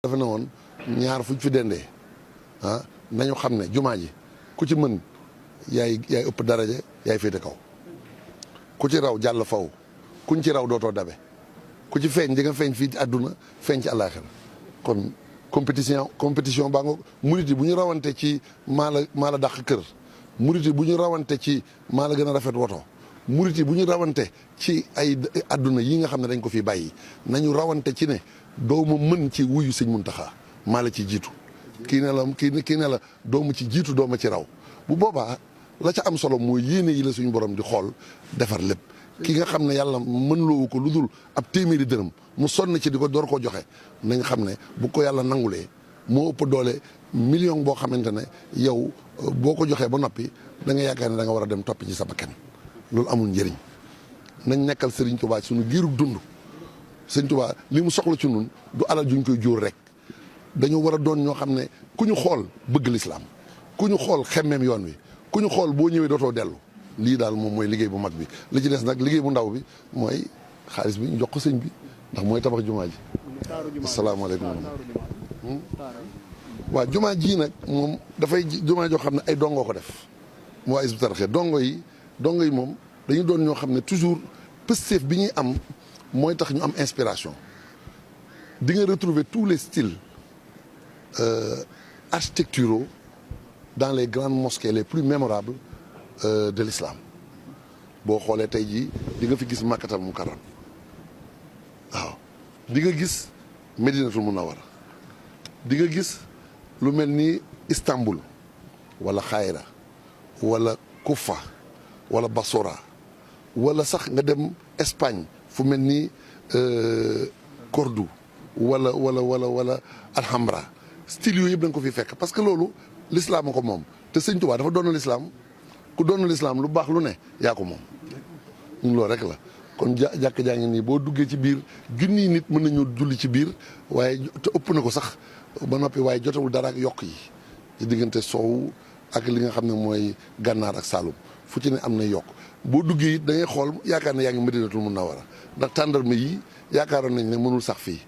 dafa ne woon ñaar fuñ fi dendee nañu xam ne jumaa ji ku ci mën yaay ëpp daraja yaay féete kaw ku ci raw jàll faw kuñ ci raw dootoo dabe ku ci feeñ di nga feeñ fii ci àdduna feeñ ci àllaaxira kon compétition baa nga murit yi bu ñu rawante ci maa la dàq kër murit yi bu ñu rawante ci maa la gën a rafet woto murit yi bu ñu rawante ci ay àdduna yi nga xam ne dañ ko fi bàyyi nañu rawante ci ne dooma mën ci wuyu sëñ Muntaxa maa la ci jiitu kii ne la kii ne la dooma ci jiitu dooma ci raw bu boobaa la ca am solo mooy yéene yi la suñu borom di xool defar lépp ki nga xam ne yàlla mën loowu ko lu dul ab téeméeri dërëm mu sonn ci di ko door koo joxe nañ xam ne bu ko yàlla nangulee moo ëpp doole million boo xamante ne yow boo ko joxee ba noppi da nga yaakaar ne da nga war a dem toppi ci sa bakkan loolu amul njëriñ nañ nekkal Serigne Touba suñu giirug dund Serigne Touba li mu soxla ci ñun du alal juñ koy jóor rek dañu war a doon ñoo xam ne ku ñu xool bëgg lislaam ku ñu xool xemmeem yoon wi ku ñu xool boo ñëwee dootoo dellu lii daal moom mooy liggéey bu mag bi li ci des nag liggéey bu ndaw bi mooy xaalis bi ñu jox ko sëñ bi ndax mooy tabax jumaa ji asalaamaaleykum waaw jumaa ji nag moom dafay jumaa joo xam ne ay dongoo ko def moo waa Hizbut Tarqiyyah dongo yi moom dañu doon ñoo xam ne toujours pësteef bi ñuy am mooy tax ñu am inspiration di nga retrouver tous les styles architecturaux dans les grandes mosquées les plus mémorables de l'islam boo xoolee tey jii di nga fi gis Makkatal Mukarram waaw di nga gis Medinatul Munawwara di nga gis lu mel ni Istanbul wala Xayra wala Kufa wala Basora wala sax nga dem Espagne fu mel ni Cordoue wala Alhambra style yooyu yëpp da nga ko fi fekk parce que loolu l'islam a ko moom te sëñ Tuubaa dafa doon l'islam ku doon l'islam lu baax lu ne yaa ko moom ñun loolu rek la kon jàkk jaa ngi nii boo duggee ci biir junniy nit mën nañu julli ci biir waaye te ëpp na ko sax ba noppi waaye jotewul dara ak yokk yi ci diggante soow ak li nga xam ne mooy gànnaar ak Saalum fu ci ne am na yokk boo duggee it da ngay xool yaakaar ne yaa ngi Madinatul Munawwara ndax tàndarma yi yaakaaroon nañ ne mënul sax fii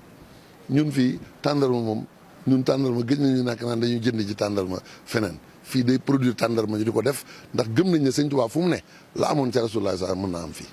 ñun fii tàndarma moom ñun tàndarma gëj nañu nak naan dañuy jënd ji tàndarma feneen fii day produire tàndarma ñu di ko def ndax gëm nañ ne Sëñ Tuubaa fu mu ne la amoon ca Rasulullah sa mën naa am fii